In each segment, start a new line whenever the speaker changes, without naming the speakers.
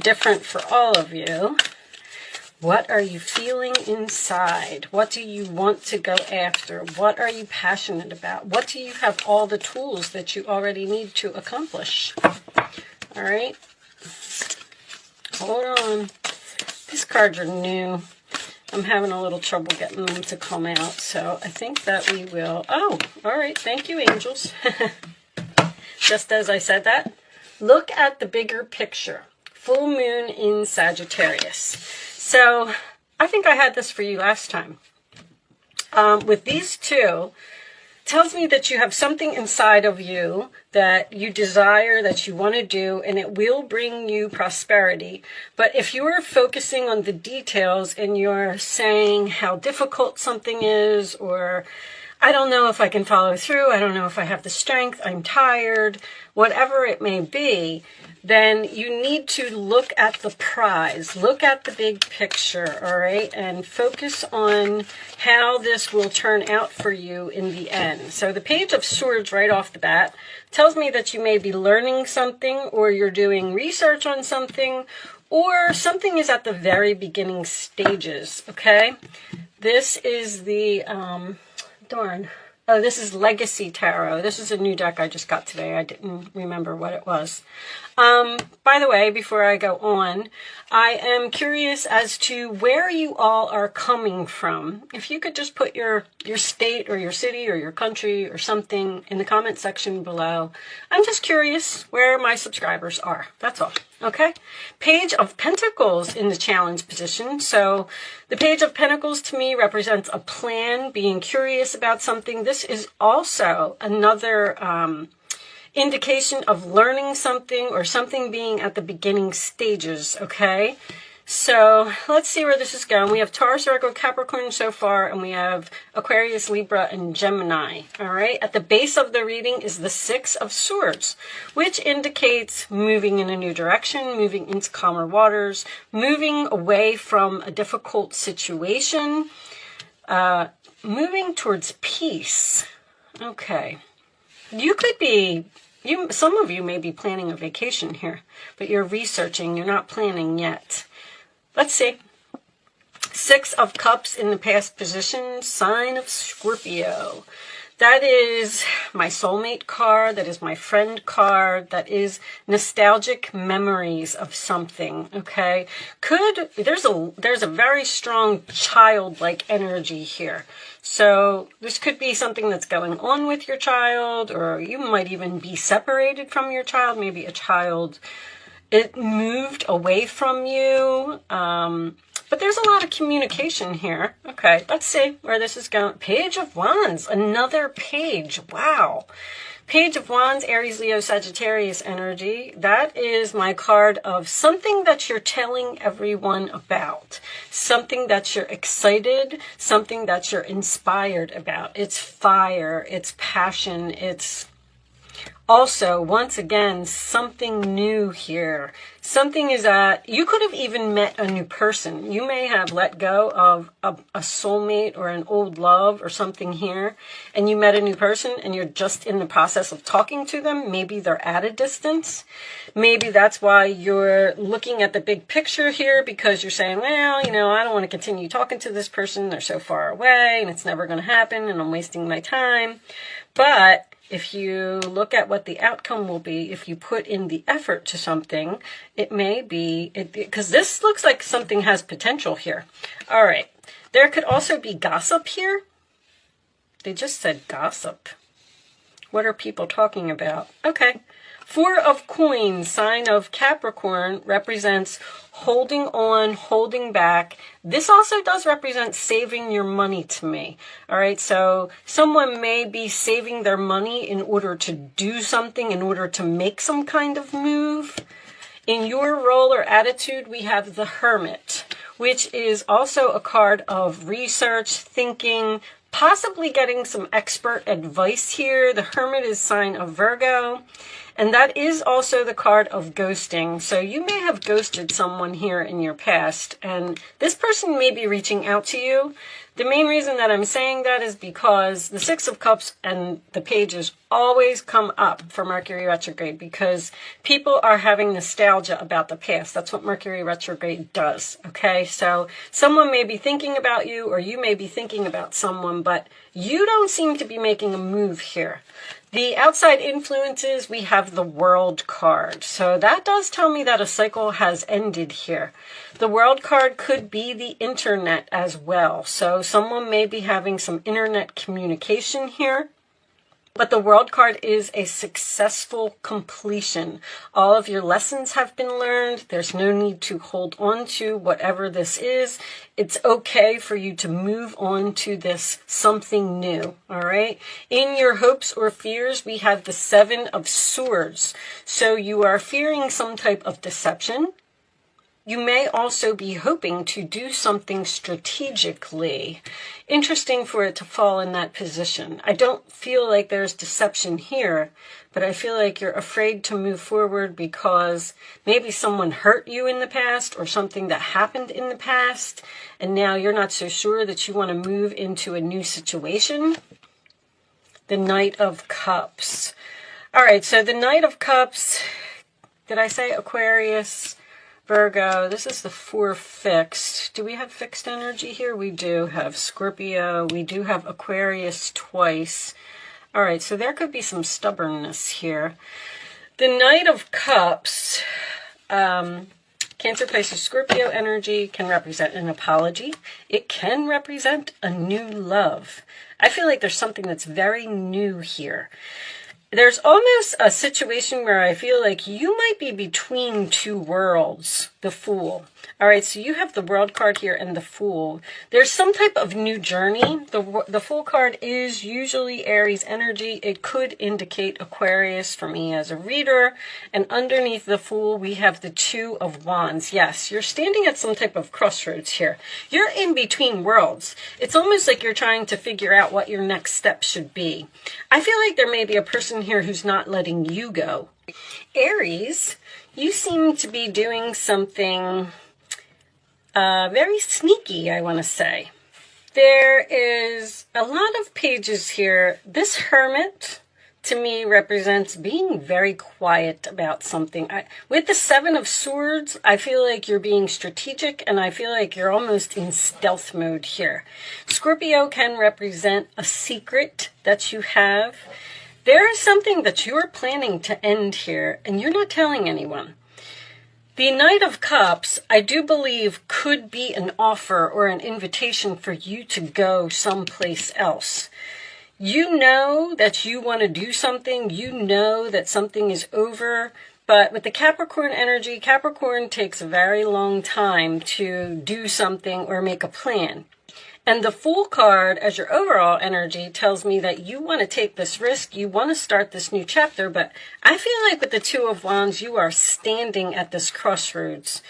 different for all of you. What are you feeling inside? What do you want to go after? What are you passionate about? What do you have all the tools that you already need to accomplish? All right. Hold on. These cards are new. I'm having a little trouble getting them to come out. So I think that we will. Oh, all right. Thank you, angels. Just as I said that, look at the bigger picture. Full moon in Sagittarius. So I think I had this for you last time. With these two, tells me that you have something inside of you that you desire, that you want to do, and it will bring you prosperity. But if you are focusing on the details and you're saying how difficult something is, or I don't know if I can follow through, I don't know if I have the strength, I'm tired, whatever it may be, then you need to look at the prize, look at the big picture, all right, and focus on how this will turn out for you in the end. So the Page of Swords right off the bat tells me that you may be learning something, or you're doing research on something, or something is at the very beginning stages, okay? This is the, this is Legacy Tarot. This is a new deck I just got today. I didn't remember what it was. By the way, before I go on, I am curious as to where you all are coming from. If you could just put your state or your city or your country or something in the comment section below. I'm just curious where my subscribers are. That's all. Okay? Page of Pentacles in the challenge position. So the Page of Pentacles to me represents a plan, being curious about something. This is also another indication of learning something or something being at the beginning stages, okay? So let's see where this is going. We have Taurus, Virgo, Capricorn so far, and we have Aquarius, Libra, and Gemini, all right? At the base of the reading is the Six of Swords, which indicates moving in a new direction, moving into calmer waters, moving away from a difficult situation, moving towards peace. Okay. You could be, some of you may be planning a vacation here, but you're researching, you're not planning yet. Let's see. Six of Cups in the past position, sign of Scorpio. That is my soulmate card. That is my friend card. That is nostalgic memories of something, okay? There's a very strong childlike energy here. So this could be something that's going on with your child, or you might even be separated from your child. Maybe a child, it moved away from you. But there's a lot of communication here. Okay, let's see where this is going. Page of Wands, another page. Wow. Page of Wands, Aries, Leo, Sagittarius energy. That is my card of something that you're telling everyone about. Something that you're excited, something that you're inspired about. It's fire, it's passion, it's also, once again, something new here. Something is that you could have even met a new person. You may have let go of a soulmate or an old love or something here, and you met a new person and you're just in the process of talking to them. Maybe they're at a distance. Maybe that's why you're looking at the big picture here, because you're saying, well, you know, I don't want to continue talking to this person. They're so far away and it's never going to happen and I'm wasting my time. But if you look at what the outcome will be, if you put in the effort to something, it may be, because this looks like something has potential here. All right. There could also be gossip here. They just said gossip. What are people talking about? Okay. Four of Coins, sign of Capricorn, represents holding on, holding back. This also does represent saving your money to me. All right, so someone may be saving their money in order to do something, in order to make some kind of move. In your role or attitude, we have the Hermit, which is also a card of research, thinking, possibly getting some expert advice here. The Hermit is sign of Virgo. And that is also the card of ghosting. So you may have ghosted someone here in your past, and this person may be reaching out to you. The main reason that I'm saying that is because the Six of Cups and the Pages always come up for Mercury retrograde because people are having nostalgia about the past. That's what Mercury retrograde does, okay? So someone may be thinking about you, or you may be thinking about someone, but you don't seem to be making a move here. The outside influences, we have the World card. So that does tell me that a cycle has ended here. The World card could be the internet as well. So someone may be having some internet communication here. But the World card is a successful completion. All of your lessons have been learned. There's no need to hold on to whatever this is. It's okay for you to move on to this something new, all right? In your hopes or fears, we have the Seven of Swords. So you are fearing some type of deception. You may also be hoping to do something strategically. Interesting for it to fall in that position. I don't feel like there's deception here, but I feel like you're afraid to move forward because maybe someone hurt you in the past or something that happened in the past, and now you're not so sure that you want to move into a new situation. The Knight of Cups. All right, so the Knight of Cups, did I say Aquarius? Virgo, this is the 4 fixed. Do we have fixed energy here? We do have Scorpio. We do have Aquarius twice. All right, so there could be some stubbornness here. The Knight of Cups, Cancer, Pisces, Scorpio energy can represent an apology. It can represent a new love. I feel like there's something that's very new here. There's almost a situation where I feel like you might be between two worlds, the Fool. All right, so you have the World card here and the Fool. There's some type of new journey. The Fool card is usually Aries energy. It could indicate Aquarius for me as a reader. And underneath the Fool, we have the Two of Wands. Yes, you're standing at some type of crossroads here. You're in between worlds. It's almost like you're trying to figure out what your next step should be. I feel like there may be a person here who's not letting you go. Aries, you seem to be doing something very sneaky, I want to say. There is a lot of pages here. This Hermit, to me, represents being very quiet about something. With the Seven of Swords, I feel like you're being strategic, and I feel like you're almost in stealth mode here. Scorpio can represent a secret that you have. There is something that you're planning to end here, and you're not telling anyone. The Knight of Cups, I do believe, could be an offer or an invitation for you to go someplace else. You know that you want to do something. You know that something is over. But with the Capricorn energy, Capricorn takes a very long time to do something or make a plan. And the Fool card, as your overall energy, tells me that you want to take this risk, you want to start this new chapter, but I feel like with the Two of Wands, you are standing at this crossroads.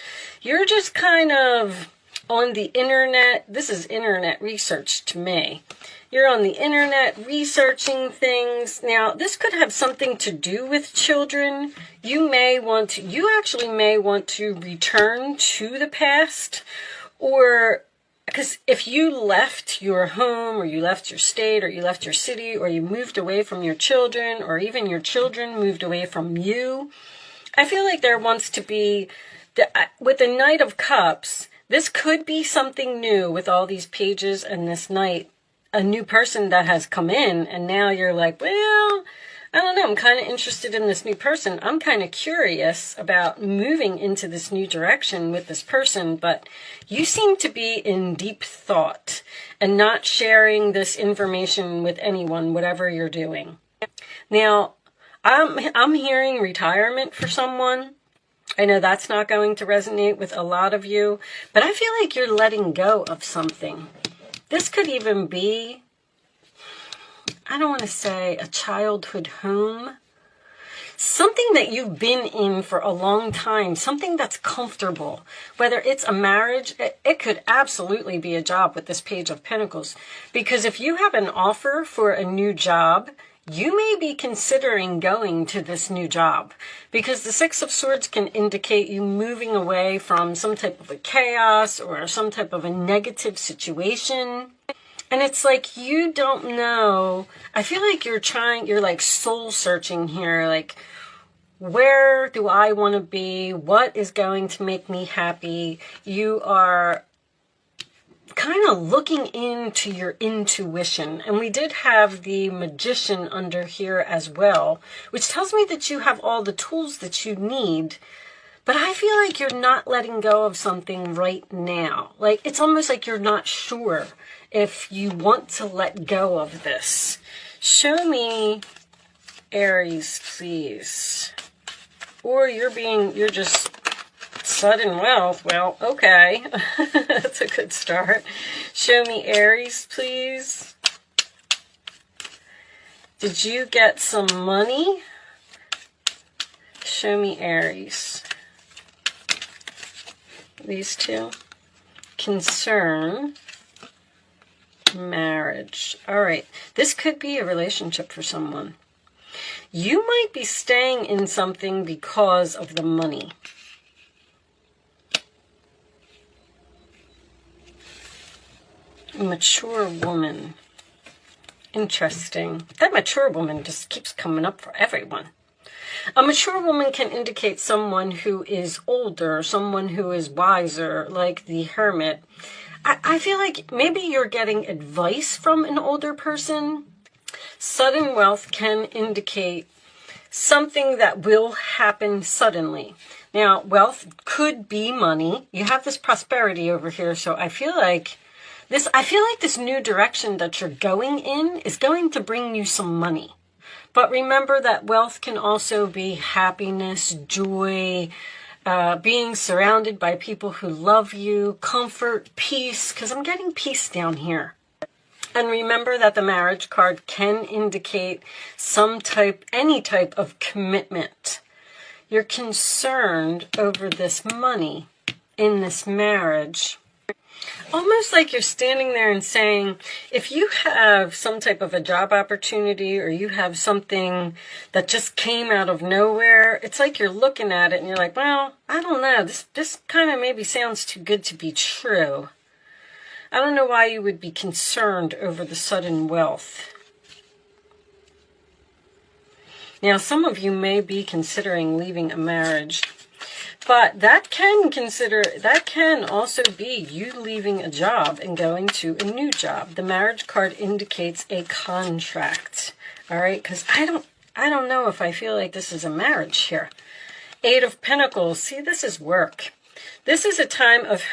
You're just kind of on the internet. This is internet research to me. You're on the internet researching things. Now, this could have something to do with children. You actually may want to return to the past, or because if you left your home, or you left your state, or you left your city, or you moved away from your children, or even your children moved away from you, I feel like there wants to be, with the Knight of Cups, this could be something new with all these pages and this Knight, a new person that has come in, and now you're like, well, I don't know, I'm kind of interested in this new person. I'm kind of curious about moving into this new direction with this person, but you seem to be in deep thought and not sharing this information with anyone, whatever you're doing. Now, I'm hearing retirement for someone. I know that's not going to resonate with a lot of you, but I feel like you're letting go of something. This could even be, I don't want to say a childhood home, something that you've been in for a long time, something that's comfortable, whether it's a marriage. It could absolutely be a job with this Page of Pentacles, because if you have an offer for a new job, you may be considering going to this new job, because the Six of Swords can indicate you moving away from some type of a chaos or some type of a negative situation. And it's like, you don't know. I feel like you're like soul searching here. Like, where do I want to be? What is going to make me happy? You are kind of looking into your intuition. And we did have the Magician under here as well, which tells me that you have all the tools that you need. But I feel like you're not letting go of something right now. Like, it's almost like you're not sure if you want to let go of this. Show me Aries, please. Or you're just sudden wealth. Well, okay. That's a good start. Show me Aries, please. Did you get some money? Show me Aries. These two. Concern. Marriage. All right. This could be a relationship for someone. You might be staying in something because of the money. A mature woman. Interesting. That mature woman just keeps coming up for everyone. A mature woman can indicate someone who is older, someone who is wiser, like the Hermit. I feel like maybe you're getting advice from an older person. Sudden wealth can indicate something that will happen suddenly. Now, wealth could be money. You have this prosperity over here, so I feel like this new direction that you're going in is going to bring you some money. But remember that wealth can also be happiness, joy, being surrounded by people who love you, comfort, peace, because I'm getting peace down here. And remember that the marriage card can indicate any type of commitment. You're concerned over this money in this marriage. Almost like you're standing there and saying, if you have some type of a job opportunity or you have something that just came out of nowhere, it's like you're looking at it and you're like, well, I don't know. This kind of maybe sounds too good to be true. I don't know why you would be concerned over the sudden wealth. Now, some of you may be considering leaving a marriage, but that can also be you leaving a job and going to a new job. The marriage card indicates a contract. All right, because I don't know if I feel like this is a marriage here. Eight of Pentacles. See, this is work. This is a time of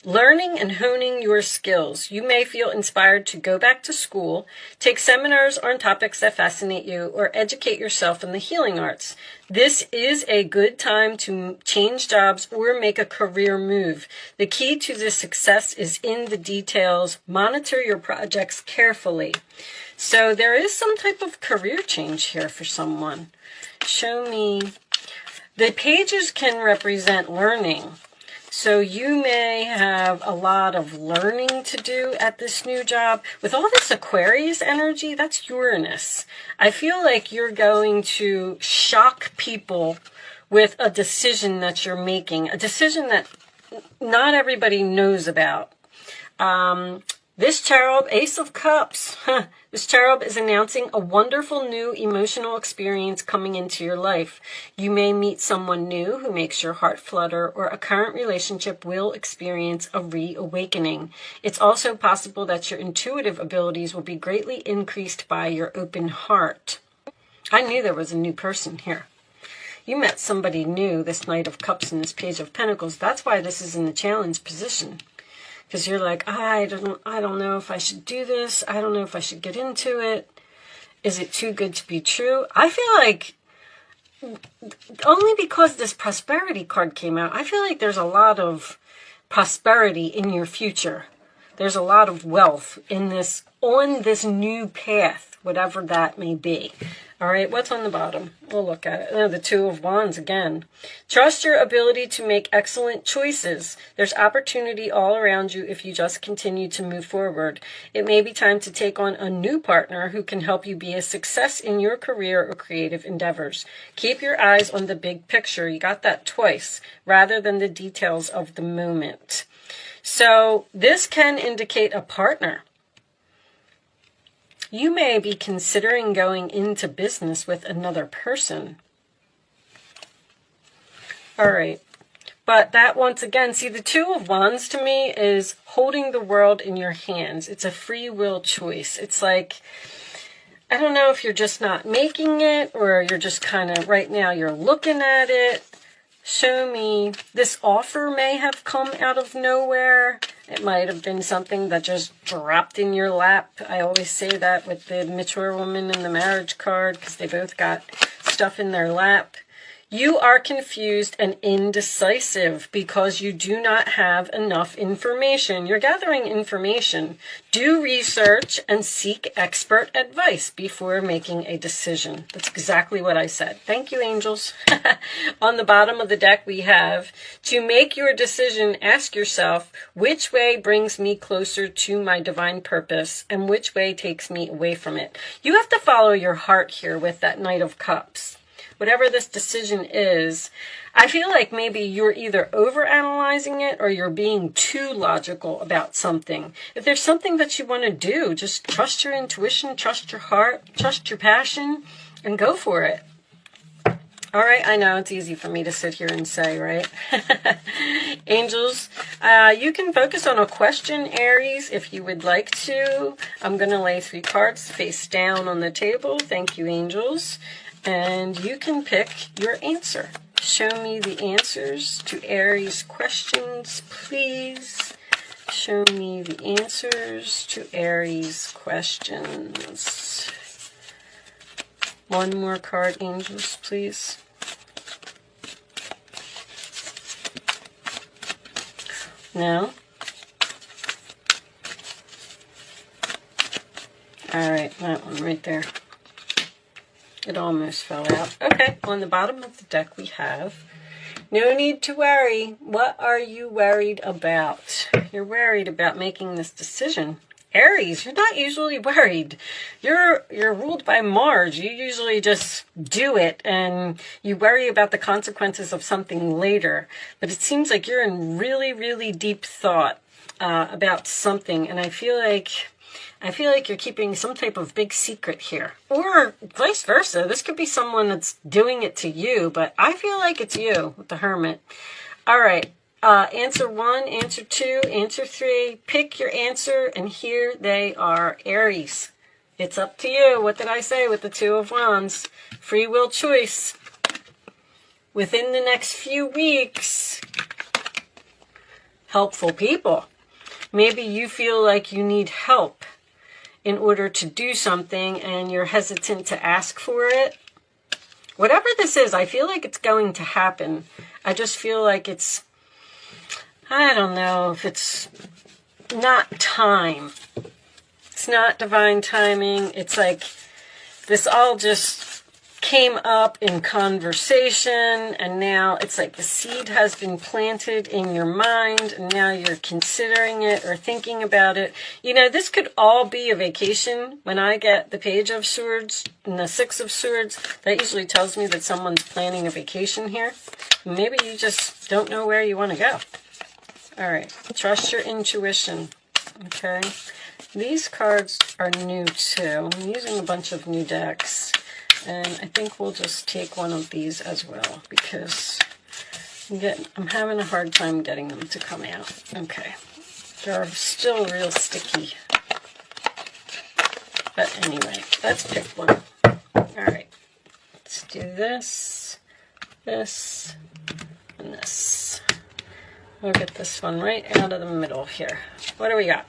learning and honing your skills. You may feel inspired to go back to school, take seminars on topics that fascinate you, or educate yourself in the healing arts. This is a good time to change jobs or make a career move. The key to this success is in the details. Monitor your projects carefully. So there is some type of career change here for someone. Show me. The pages can represent learning. So you may have a lot of learning to do at this new job. With all this Aquarius energy, that's Uranus. I feel like you're going to shock people with a decision that you're making, a decision that not everybody knows about. This cherub, Ace of Cups, this cherub is announcing a wonderful new emotional experience coming into your life. You may meet someone new who makes your heart flutter, or a current relationship will experience a reawakening. It's also possible that your intuitive abilities will be greatly increased by your open heart. I knew there was a new person here. You met somebody new, this Knight of Cups and this Page of Pentacles. That's why this is in the challenge position. Because you're like, I don't know if I should do this. I don't know if I should get into it. Is it too good to be true? I feel like, only because this prosperity card came out, I feel like there's a lot of prosperity in your future. There's a lot of wealth on this new path, whatever that may be. All right, what's on the bottom? We'll look at it. Oh, the Two of Wands again. Trust your ability to make excellent choices. There's opportunity all around you if you just continue to move forward. It may be time to take on a new partner who can help you be a success in your career or creative endeavors. Keep your eyes on the big picture. You got that twice, rather than the details of the moment. So this can indicate a partner. You may be considering going into business with another person. All right. But that, once again, see, the Two of Wands to me is holding the world in your hands. It's a free will choice. It's like, I don't know if you're just not making it, or you're just kind of, right now, you're looking at it. Show me. This offer may have come out of nowhere. It might have been something that just dropped in your lap. I always say that with the mature woman and the marriage card, because they both got stuff in their lap. You are confused and indecisive because you do not have enough information. You're gathering information. Do research and seek expert advice before making a decision. That's exactly what I said. Thank you, angels. On the bottom of the deck, we have, to make your decision, ask yourself, which way brings me closer to my divine purpose and which way takes me away from it? You have to follow your heart here with that Knight of Cups. Whatever this decision is, I feel like maybe you're either overanalyzing it or you're being too logical about something. If there's something that you want to do, just trust your intuition, trust your heart, trust your passion, and go for it. All right, I know it's easy for me to sit here and say, right? Angels, you can focus on a question, Aries, if you would like to. I'm going to lay 3 cards face down on the table. Thank you, angels. And you can pick your answer. Show me the answers to Aries questions, please. Show me the answers to Aries questions. One more card, angels, please. No? All right, that one right there. It almost fell out. Okay, on the bottom of the deck we have, no need to worry. What are you worried about? You're worried about making this decision. Aries, you're not usually worried. You're ruled by Mars. You usually just do it and you worry about the consequences of something later. But it seems like you're in really, really deep thought about something, and I feel like you're keeping some type of big secret here. Or vice versa. This could be someone that's doing it to you, but I feel like it's you with the Hermit. All right. Answer 1, answer 2, answer 3. Pick your answer, and here they are, Aries. It's up to you. What did I say with the Two of Wands? Free will choice. Within the next few weeks, helpful people. Maybe you feel like you need help in order to do something and you're hesitant to ask for it. Whatever this is, I feel like it's going to happen. I just feel like it's, I don't know if it's not time. It's not divine timing. It's like this all just came up in conversation, and now it's like the seed has been planted in your mind, and now you're considering it or thinking about it. You know, this could all be a vacation. When I get the Page of Swords and the Six of Swords, that usually tells me that someone's planning a vacation here. Maybe you just don't know where you want to go. All right, trust your intuition, okay? These cards are new too. I'm using a bunch of new decks. And I think we'll just take one of these as well, because I'm having a hard time getting them to come out. Okay. They're still real sticky. But anyway, let's pick one. All right. Let's do this, this, and this. We'll get this one right out of the middle here. What do we got?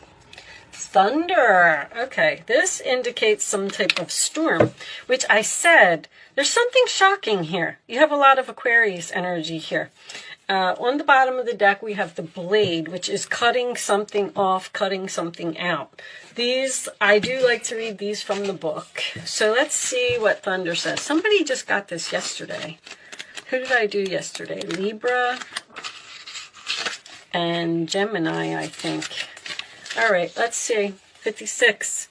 Thunder. Okay, this indicates some type of storm, which I said, there's something shocking here. You have a lot of Aquarius energy here. On the bottom of the deck, we have the blade, which is cutting something off, cutting something out. These, I do like to read these from the book. So let's see what Thunder says. Somebody just got this yesterday. Who did I do yesterday? Libra and Gemini, I think. All right, let's see. 56.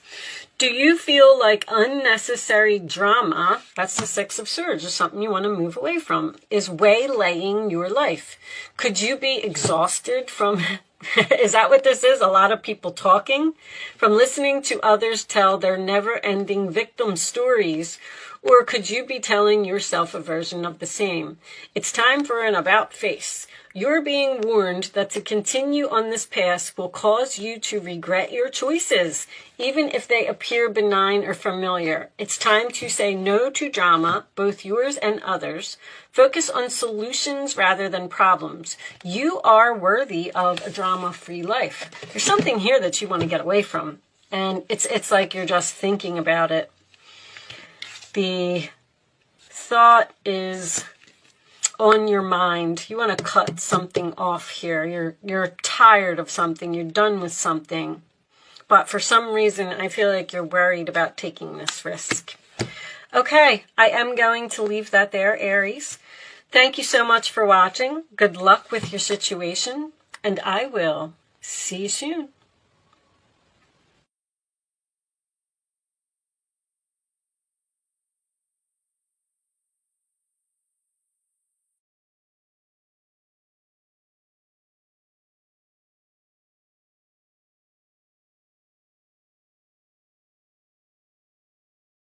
Do you feel like unnecessary drama, that's the Six of Swords, or something you want to move away from, is waylaying your life? Could you be exhausted from, is that what this is? A lot of people talking? From listening to others tell their never-ending victim stories? Or could you be telling yourself a version of the same? It's time for an about face. You're being warned that to continue on this path will cause you to regret your choices, even if they appear benign or familiar. It's time to say no to drama, both yours and others. Focus on solutions rather than problems. You are worthy of a drama-free life. There's something here that you want to get away from, and it's like you're just thinking about it. The thought is on your mind. You want to cut something off here. You're tired of something. You're done with something. But for some reason, I feel like you're worried about taking this risk. Okay, I am going to leave that there, Aries. Thank you so much for watching. Good luck with your situation, and I will see you soon.